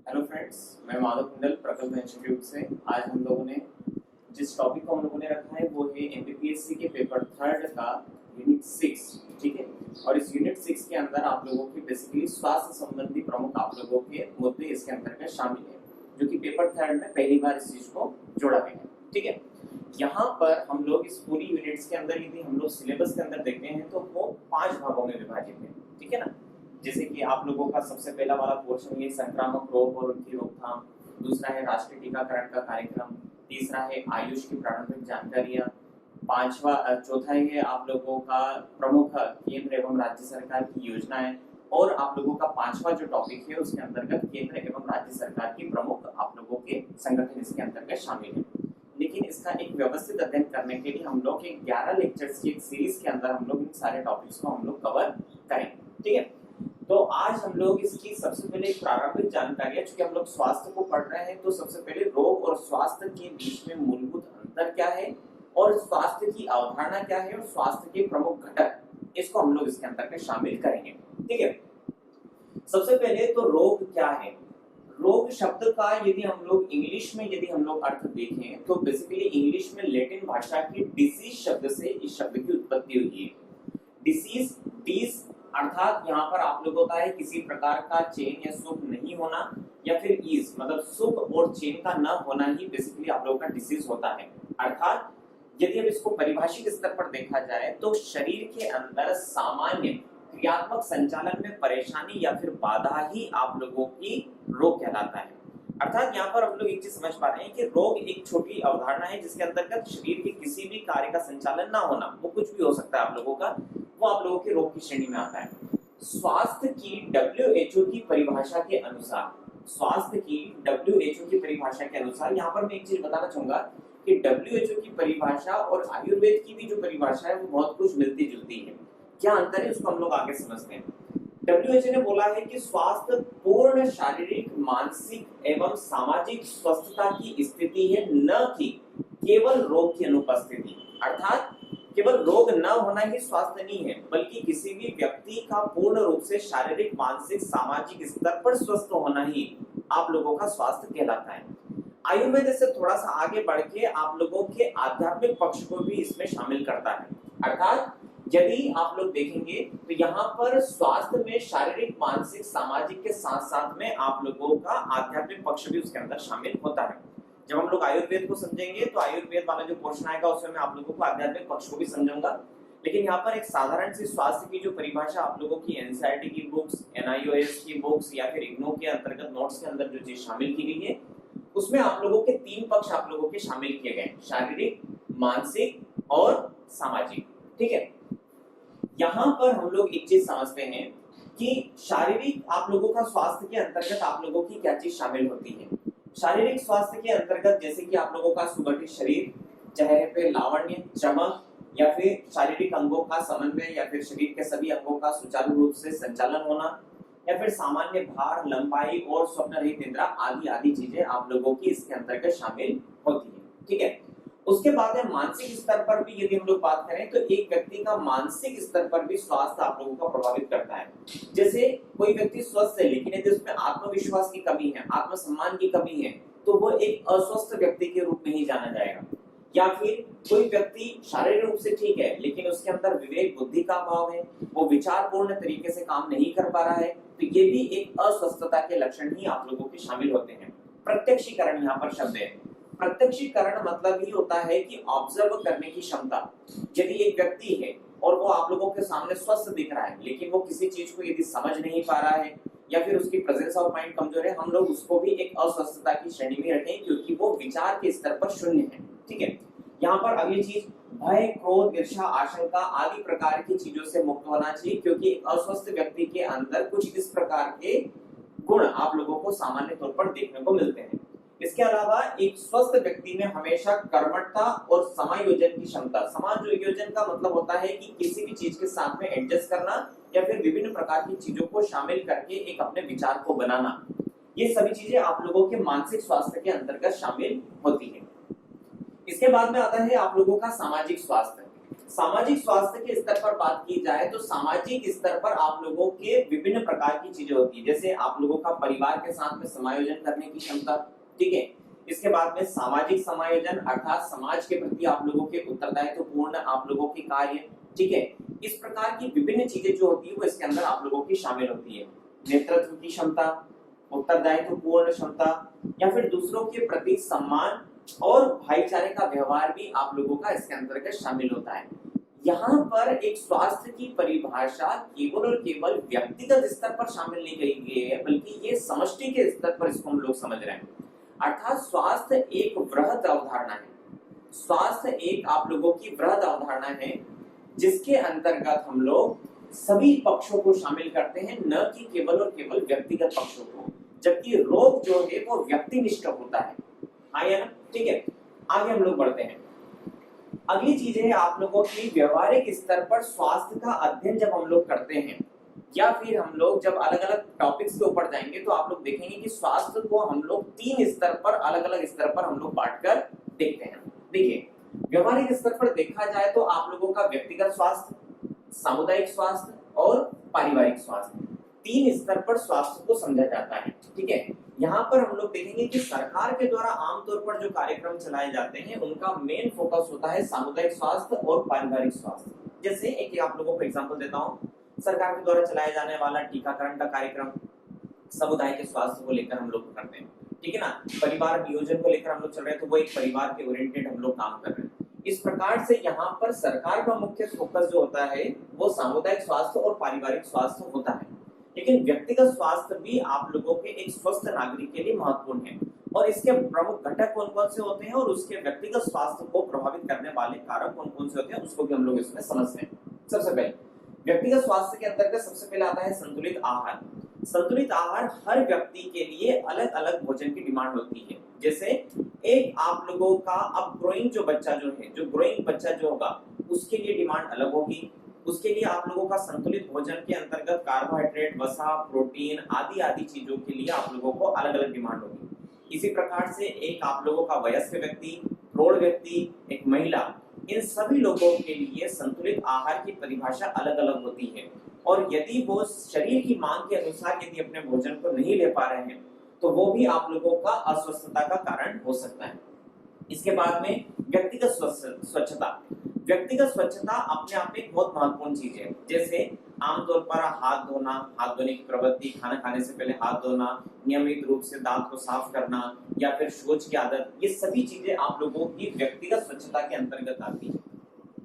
Hello friends, मैं माधव कुंडल प्रकल्प इंस्टीट्यूट से। आज हम लोगों ने जिस टॉपिक को हम लोगों ने रखा है वो है एमपीपीएससी के पेपर थर्ड का यूनिट 6। ठीक है, और इस यूनिट 6 के अंदर आप लोगों के बेसिकली स्वास्थ्य संबंधी प्रमुख आप लोगों के मुद्दे इसके अंतर्गत शामिल है, जो कि पेपर थर्ड में पहली बार इस चीज को जोड़ा गया है। ठीक है, यहाँ पर हम लोग इस पूरी यूनिट्स के अंदर यदि हम लोग सिलेबस के अंदर देखते हैं तो वो 5 भागों में विभाजित है। ठीक है ना, जैसे कि आप लोगों का सबसे पहला वाला पोर्शन ये संक्रामक रोग और उनकी रोकथाम, दूसरा है राष्ट्रीय टीकाकरण का कार्यक्रम, तीसरा है आयुष की प्रारंभिक जानकारियां, चौथा है आप लोगों का प्रमुख केंद्र एवं राज्य सरकार की योजनाएं, और आप लोगों का पांचवा जो टॉपिक है उसके अंतर्गत केंद्र एवं राज्य सरकार की प्रमुख आप लोगों के संगठन इसके अंतर्गत शामिल है। लेकिन इसका एक व्यवस्थित अध्ययन करने के लिए हम लोग एक 11 लेक्चर्स की एक सीरीज के अंदर हम लोग इन सारे टॉपिक्स को हम लोग कवर करेंगे। ठीक है, तो आज हम लोग इसकी सबसे पहले प्रारंभिक जानकारी है, चूंकि हम लोग स्वास्थ्य को पढ़ रहे हैं तो सबसे पहले रोग और स्वास्थ्य के बीच में मूलभूत अंतर क्या है और स्वास्थ्य की अवधारणा क्या है और स्वास्थ्य के प्रमुख घटक, इसको हम लोग इसके अंतर्गत शामिल करेंगे। ठीक है, सबसे पहले तो रोग क्या है। रोग शब्द का यदि हम लोग इंग्लिश में यदि हम लोग अर्थ देखें तो बेसिकली इंग्लिश में लैटिन भाषा की डिसीज शब्द से इस शब्द की उत्पत्ति हुई है। डिसीज, डिस अर्थात यहाँ पर आप लोगों का है किसी प्रकार का चेन या सुख नहीं होना, या फिर ईज मतलब सुख और चेन का न होना ही बेसिकली आप लोगों का डिसीज होता है। अर्थात यदि हम इसको परिभाषिक स्तर पर देखा जाए तो शरीर के अंदर सामान्य क्रियात्मक संचालन में परेशानी या फिर बाधा ही आप लोगों की रोग कहलाता है। अर्थात यहाँ पर हम लोग एक चीज समझ पा रहे हैं कि रोग एक छोटी अवधारणा है जिसके अंतर्गत शरीर के किसी भी कार्य का संचालन ना होना, वो कुछ भी हो सकता है आप लोगों का, वो आप लोगों के रोग की श्रेणी में आता है। स्वास्थ्य की WHO की परिभाषा के अनुसार, स्वास्थ्य की WHO की परिभाषा के अनुसार यहाँ पर मैं एक चीज बताना चाहूंगा कि WHO की परिभाषा और आयुर्वेद की भी जो परिभाषा है वो बहुत कुछ मिलती जुलती है। क्या अंतर है उसको हम लोग आगे समझते हैं। WHO ने बोला है कि स्वास्थ्य पूर्ण शारीरिक, मानसिक एवं सामाजिक स्वस्थता की स्थिति है, न कि केवल रोग की अनुपस्थिति। अर्थात केवल रोग न होना ही स्वास्थ्य नहीं है, बल्कि किसी भी व्यक्ति का पूर्ण रूप से शारीरिक, मानसिक, सामाजिक स्तर पर स्वस्थ होना ही आप लोगों का स्वास्थ्य कहलाता है। आयुर्वेद से थोड़ा सा आगे बढ़ के आप लोगों के आध्यात्मिक पक्ष को भी इसमें शामिल करता है। अर्थात यदि आप लोग देखेंगे तो यहाँ पर स्वास्थ्य में शारीरिक, मानसिक, सामाजिक के साथ साथ में आप लोगों का आध्यात्मिक पक्ष भी उसके अंदर शामिल होता है। जब हम लोग आयुर्वेद को समझेंगे तो आयुर्वेद वाला जो पोर्शन आएगा उसमें मैं आप लोगों को आध्यात्मिक पक्ष को भी समझाऊंगा। लेकिन यहाँ पर एक साधारण सी स्वास्थ्य की जो परिभाषा आप लोगों की एनसीईआरटी की बुक्स, NIOS की बुक्स या फिर इग्नू के अंतर्गत नोट्स के अंदर जो चीज शामिल की गई है उसमें आप लोगों के 3 पक्ष आप लोगों के शामिल किए गए, शारीरिक, मानसिक और सामाजिक। ठीक है, यहाँ पर हम लोग एक चीज समझते हैं कि शारीरिक आप लोगों का स्वास्थ्य के अंतर्गत आप लोगों की क्या चीज शामिल होती है। शारीरिक स्वास्थ्य के अंतर्गत जैसे कि आप लोगों का सुगठित शरीर, चेहरे पे लावण्य, चमक, या फिर शारीरिक अंगों का समन्वय, या फिर शरीर के सभी अंगों का सुचारू रूप से संचालन होना, या फिर सामान्य भार, लंबाई और स्वप्न रहित निद्रा आदि आदि चीजें आप लोगों की इसके अंतर्गत शामिल होती है। ठीक है, उसके बाद है मानसिक स्तर पर भी यदि हम लोग बात करें तो एक व्यक्ति का मानसिक स्तर पर भी स्वास्थ्य आप लोगों का प्रभावित करता है। जैसे कोई व्यक्ति स्वस्थ है लेकिन यदि उसमें आत्मविश्वास की कमी है, आत्मसम्मान की कमी है, तो वो एक अस्वस्थ व्यक्ति के रूप में ही जाना जाएगा। या फिर कोई व्यक्ति शारीरिक रूप से ठीक है लेकिन उसके अंदर विवेक बुद्धि का अभाव है, वो विचारपूर्ण तरीके से काम नहीं कर पा रहा है, तो ये भी एक अस्वस्थता के लक्षण ही आप लोगों के शामिल होते हैं। प्रत्यक्षीकरण यहाँ पर शब्द है। प्रत्यक्षीकरण मतलब ही होता है कि ऑब्जर्व करने की क्षमता। यदि एक व्यक्ति है और वो आप लोगों के सामने स्वस्थ दिख रहा है लेकिन वो किसी चीज को यदि समझ नहीं पा रहा है या फिर उसकी प्रेजेंस ऑफ माइंड कमजोर है, हम लोग उसको भी एक अस्वस्थता की श्रेणी में रखें क्योंकि वो विचार के स्तर पर शून्य है। ठीक है, यहाँ पर अगली चीज भय, क्रोध, ईर्ष्या, आशंका आदि प्रकार की चीजों से मुक्त होना चाहिए, क्योंकि एक अस्वस्थ व्यक्ति के अंदर कुछ इस प्रकार के गुण आप लोगों को सामान्य तौर पर देखने को मिलते हैं। इसके अलावा एक स्वस्थ व्यक्ति में हमेशा कर्मठता और समायोजन की क्षमता। समायोजन का मतलब होता है कि किसी भी चीज के साथ में एडजस्ट करना या फिर विभिन्न प्रकार की चीजों को शामिल करके एक अपने विचार को बनाना, ये सभी चीजें आप लोगों के मानसिक स्वास्थ्य के अंतर्गत शामिल होती है। इसके बाद में आता है आप लोगों का सामाजिक स्वास्थ्य। सामाजिक स्वास्थ्य के स्तर पर बात की जाए तो सामाजिक स्तर पर आप लोगों के विभिन्न प्रकार की चीजें होती है, जैसे आप लोगों का परिवार के साथ में समायोजन करने की क्षमता, ठीक है। इसके बाद में सामाजिक समायोजन अर्थात समाज के प्रति आप लोगों के उत्तरदायित्व पूर्ण आप लोगों के कार्य, ठीक है। इस प्रकार की विभिन्न चीजें जो होती है वो इसके अंदर आप लोगों की शामिल होती है। नेतृत्व की क्षमता, उत्तरदायित्व पूर्ण क्षमता, या फिर दूसरों के प्रति सम्मान और भाईचारे का व्यवहार भी आप लोगों का इसके अंतर्गत शामिल होता है। यहाँ पर एक स्वास्थ्य की परिभाषा केवल और केवल व्यक्तिगत स्तर पर शामिल नहीं करी गई है, बल्कि ये समष्टि के स्तर पर इसको हम लोग समझ रहे हैं। अर्थात स्वास्थ्य एक वृहद अवधारणा है। स्वास्थ्य एक आप लोगों की वृहद अवधारणा है जिसके अंतर्गत हम लोग सभी पक्षों को शामिल करते हैं, न कि केवल और केवल व्यक्तिगत पक्षों को, जबकि रोग जो है वो व्यक्तिनिष्ठ होता है। आइए ना, ठीक है, आगे हम लोग बढ़ते हैं। अगली चीज है आप लोगों की व्यवहारिक स्तर पर स्वास्थ्य का अध्ययन जब हम लोग करते हैं, या फिर हम लोग जब अलग अलग टॉपिक्स के ऊपर जाएंगे तो आप लोग देखेंगे कि स्वास्थ्य को हम लोग 3 स्तर पर, अलग अलग स्तर पर हम लोग बांटकर देखते हैं। देखिए, व्यवहारिक स्तर पर देखा जाए तो आप लोगों का व्यक्तिगत स्वास्थ्य, सामुदायिक स्वास्थ्य और पारिवारिक स्वास्थ्य, 3 स्तर पर स्वास्थ्य को समझा जाता है, ठीक है। यहाँ पर हम लोग देखेंगे कि सरकार के द्वारा आमतौर पर जो कार्यक्रम चलाए जाते हैं उनका मेन फोकस होता है सामुदायिक स्वास्थ्य और पारिवारिक स्वास्थ्य। जैसे एक आप लोगों को एग्जांपल देता हूँ, सरकार के द्वारा चलाया जाने वाला टीकाकरण का कार्यक्रम समुदाय के स्वास्थ्य को लेकर हम लोग करते हैं, ठीक है ना। परिवार नियोजन को लेकर हम लोग चल रहे हैं तो वो एक परिवार के ओरिएंटेड हम लोग काम कर रहे हैं। इस प्रकार से यहाँ पर सरकार का मुख्य फोकस जो होता है वो सामुदायिक स्वास्थ्य और पारिवारिक स्वास्थ्य होता है, लेकिन व्यक्तिगत स्वास्थ्य भी आप लोगों के एक स्वस्थ नागरिक के लिए महत्वपूर्ण है। और इसके प्रमुख घटक कौन कौन से होते हैं और उसके व्यक्तिगत स्वास्थ्य को प्रभावित करने वाले कारक कौन कौन से होते हैं उसको भी हम लोग इसमें समझते हैं। सबसे पहले व्यक्तिगत स्वास्थ्य के अंतर्गत सबसे पहले आता है संतुलित आहार। संतुलित आहार हर व्यक्ति के लिए अलग अलग भोजन की डिमांड होती है। जैसे एक आप लोगों का अब ग्रोइंग जो बच्चा जो है, जो ग्रोइंग बच्चा जो होगा उसके लिए डिमांड अलग होगी। उसके लिए आप लोगों का संतुलित भोजन के अंतर्गत कार्बोहाइड्रेट, वसा, प्रोटीन आदि आदि चीजों के लिए आप लोगों को अलग अलग डिमांड होगी। इसी प्रकार से एक आप लोगों का वयस्क व्यक्ति, प्रौढ़ व्यक्ति, एक महिला, इन सभी लोगों के लिए संतुलित आहार की परिभाषा अलग अलग होती है। और यदि वो शरीर की मांग के अनुसार यदि अपने भोजन को नहीं ले पा रहे हैं तो वो भी आप लोगों का अस्वस्थता का कारण हो सकता है। इसके बाद में व्यक्तिगत स्वच्छता। व्यक्तिगत स्वच्छता अपने आप में एक बहुत महत्वपूर्ण चीज है। जैसे आमतौर पर हाथ धोना, हाथ धोने की प्रवृत्ति, खाना खाने से पहले हाथ धोना, नियमित रूप से दांत को साफ करना, या फिर शौच की आदत, ये सभी चीजें आप लोगों की व्यक्तिगत स्वच्छता के अंतर्गत आती है।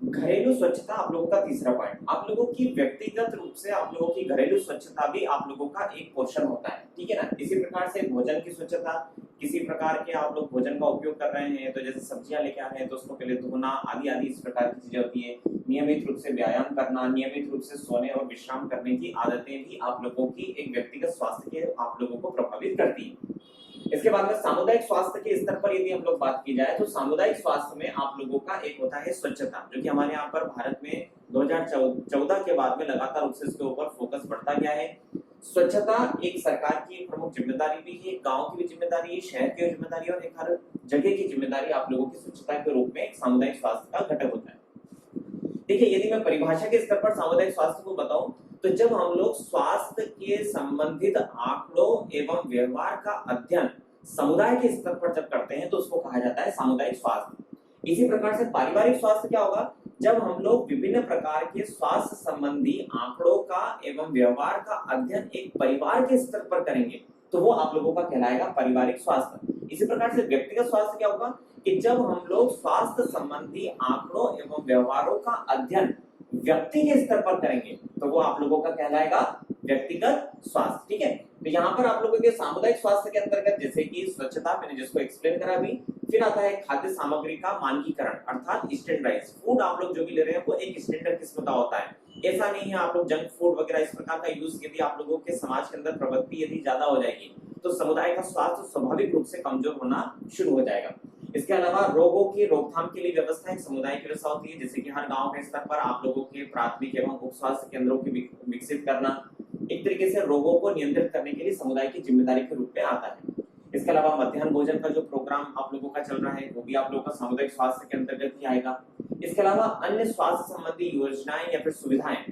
घरेलू स्वच्छता आप लोगों का तीसरा पॉइंट, आप लोगों की व्यक्तिगत रूप से आप लोगों की घरेलू स्वच्छता भी आप लोगों का एक पोर्शन होता है, ठीक है ना। इसी प्रकार से भोजन की स्वच्छता, किसी प्रकार के आप लोग भोजन का उपयोग कर रहे हैं तो जैसे सब्जियां लेके आ रहे हैं तो उसको पहले धोना आदि आदि इस प्रकार की चीजें होती है। नियमित रूप से व्यायाम करना, नियमित रूप से सोने और विश्राम करने की आदतें भी आप लोगों की एक व्यक्तिगत स्वास्थ्य के आप लोगों को प्रभावित करती है। इसके बाद में सामुदायिक स्वास्थ्य के स्तर पर यदि हम लोग बात की जाए तो सामुदायिक स्वास्थ्य में आप लोगों का एक होता है स्वच्छता, जो कि हमारे यहाँ पर भारत में 2014 के बाद में लगातार रूप से इसके ऊपर फोकस बढ़ता गया है। स्वच्छता एक सरकार की एक प्रमुख जिम्मेदारी भी है, गांव की भी जिम्मेदारी है, शहर की जिम्मेदारी और एक हर जगह की जिम्मेदारी आप लोगों की स्वच्छता के रूप में एक सामुदायिक स्वास्थ्य का घटक होता है। देखिए, यदि मैं परिभाषा के स्तर पर सामुदायिक स्वास्थ्य को बताऊं तो जब हम लोग स्वास्थ्य के संबंधित आंकड़ों एवं व्यवहार का अध्ययन समुदाय के स्तर पर जब करते हैं तो उसको कहा जाता है सामुदायिक स्वास्थ्य। इसी प्रकार से पारिवारिक स्वास्थ्य क्या होगा, जब हम लोग विभिन्न प्रकार के स्वास्थ्य संबंधी आंकड़ों का एवं व्यवहार का अध्ययन एक परिवार के स्तर पर करेंगे तो वो आप लोगों का कहलाएगा पारिवारिक स्वास्थ्य। इसी प्रकार से व्यक्तिगत स्वास्थ्य क्या होगा कि जब हम लोग स्वास्थ्य संबंधी आंकड़ों एवं व्यवहारों का अध्ययन व्यक्ति के स्तर पर करेंगे तो वो आप लोगों का कहलाएगा व्यक्तिगत स्वास्थ्य, ठीक है। तो यहाँ पर आप लोगों के सामुदायिक स्वास्थ्य के अंतर्गत जैसे कि स्वच्छता, मैंने जिसको एक्सप्लेन करा अभी, फिर आता है खाद्य सामग्री का मानकीकरण अर्थात स्टैंडर्डाइज फूड। आप लोग जो भी ले रहे हैं वो एक स्टैंडर्ड किस्म का होता है। ऐसा नहीं है आप लोग जंक फूड वगैरह इस प्रकार का यूज, यदि आप लोगों के समाज के अंदर प्रवृत्ति यदि ज्यादा हो जाएगी तो समुदाय का स्वास्थ्य स्वाभाविक रूप से कमजोर होना शुरू हो जाएगा। इसके अलावा रोगों की रोकथाम के लिए व्यवस्था एक समुदाय की व्यवस्था होती है, जैसे कि हर गांव के स्तर पर आप लोगों के प्राथमिक एवं उप स्वास्थ्य केंद्रों की विकसित करना एक तरीके से रोगों को नियंत्रित करने के लिए समुदाय की जिम्मेदारी के रूप में आता है। इसके अलावा मध्याह्न भोजन का जो प्रोग्राम आप लोगों का चल रहा है वो भी आप लोगों का सामुदायिक स्वास्थ्य के अंतर्गत ही आएगा। इसके अलावा अन्य स्वास्थ्य संबंधी योजनाएं या फिर सुविधाएं,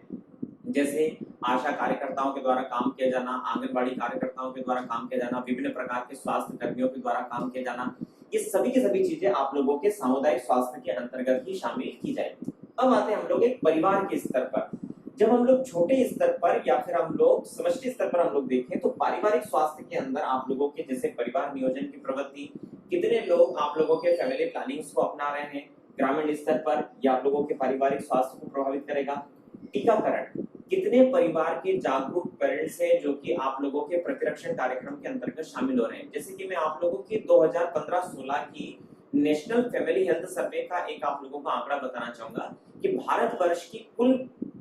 जैसे आशा कार्यकर्ताओं के द्वारा काम किया जाना, आंगनबाड़ी कार्यकर्ताओं के द्वारा काम किया जाना, विभिन्न प्रकार के स्वास्थ्य कर्मियों के द्वारा काम किया जाना, ये सभी की सभी चीजें आप लोगों के सामुदायिक स्वास्थ्य के अंतर्गत ही शामिल की जाएगी। अब आते हैं हम लोग एक परिवार के स्तर पर। जब हम लोग छोटे स्तर पर या फिर हम लोग समष्टि स्तर पर हम लोग देखें तो पारिवारिक स्वास्थ्य के अंदर आप लोगों के जैसे परिवार नियोजन की प्रवृत्ति, कितने लोग आप लोगों के फैमिली प्लानिंग्स को अपना रहे हैं ग्रामीण स्तर पर, या आप लोगों के पारिवारिक स्वास्थ्य को प्रभावित करेगा। टीकाकरण, कितने परिवार के जागरूक पेरेंट्स हैं जो कि आप लोगों के प्रतिरक्षण कार्यक्रम के अंतर्गत शामिल हो रहे हैं। जैसे कि मैं आप लोगों की 2015-16 की नेशनल फैमिली हेल्थ सर्वे का एक आप लोगों को आंकड़ा बताना चाहूंगा कि भारतवर्ष की कुल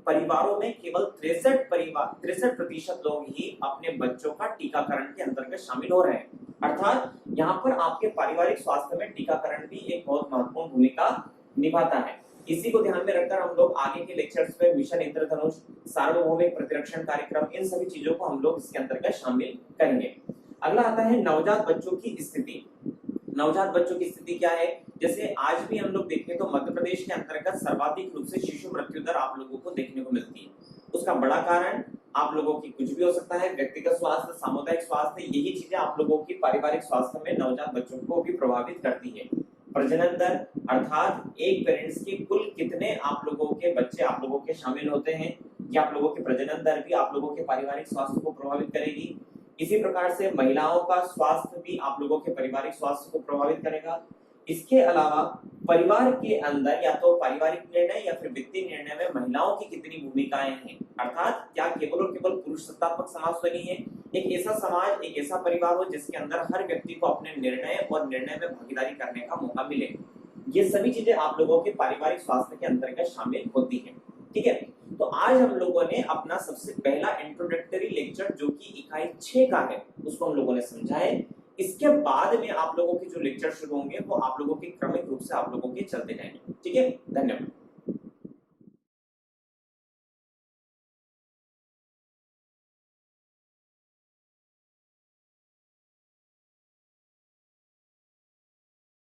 परिवारों में केवल 63% लोग ही अपने बच्चों का टीकाकरण के अंतर्गत शामिल हो रहे हैं। अर्थात यहाँ पर आपके पारिवारिक स्वास्थ्य में टीकाकरण भी एक बहुत महत्वपूर्ण भूमिका निभाता है। इसी को ध्यान में रखकर हम लोग आगे के लेक्चर्स में मिशन इंद्रधनुष, सार्वभौमिक प्रतिरक्षण कार्यक्रम, इन सभी चीजों को हम लोग इसके अंतर्गत शामिल करेंगे। अगला आता है नवजात बच्चों की स्थिति। नवजात बच्चों की स्थिति क्या है? जैसे आज भी हम लोग देखें तो मध्य प्रदेश के अंतर्गत सर्वाधिक रूप से शिशु मृत्यु दर आप लोगों को देखने को मिलती है। उसका बड़ा कारण आप लोगों की कुछ भी हो सकता है, व्यक्तिगत स्वास्थ्य, सामुदायिक स्वास्थ्य, यही चीजें आप लोगों की पारिवारिक स्वास्थ्य में नवजात बच्चों को भी प्रभावित करती है। प्रजनन दर, अर्थात एक पेरेंट्स के कुल कितने आप लोगों के बच्चे आप लोगों के शामिल होते हैं, या आप लोगों के प्रजनन दर भी आप लोगों के पारिवारिक स्वास्थ्य को प्रभावित करेगी। इसी प्रकार से महिलाओं का स्वास्थ्य भी आप लोगों के पारिवारिक स्वास्थ्य को प्रभावित करेगा। इसके अलावा परिवार के अंदर या तो पारिवारिक निर्णय या फिर वित्तीय निर्णय में महिलाओं की कितनी भूमिकाएं हैं, अर्थात क्या केवल और केवल पुरुष सत्तात्मक समाज तो नहीं है, एक ऐसा समाज, एक ऐसा परिवार हो जिसके अंदर हर व्यक्ति को अपने निर्णय और निर्णय में भागीदारी करने का मौका मिले। ये सभी चीजें आप लोगों के पारिवारिक स्वास्थ्य के अंतर्गत शामिल होती है। ठीक है, तो आज हम लोगों ने अपना सबसे पहला इंट्रोडक्टरी लेक्चर जो कि इकाई 6 का है उसको हम लोगों ने समझा है। इसके बाद में आप लोगों के जो लेक्चर शुरू होंगे वो आप लोगों के क्रमिक रूप से आप लोगों के चलते जाएंगे। ठीक है, धन्यवाद।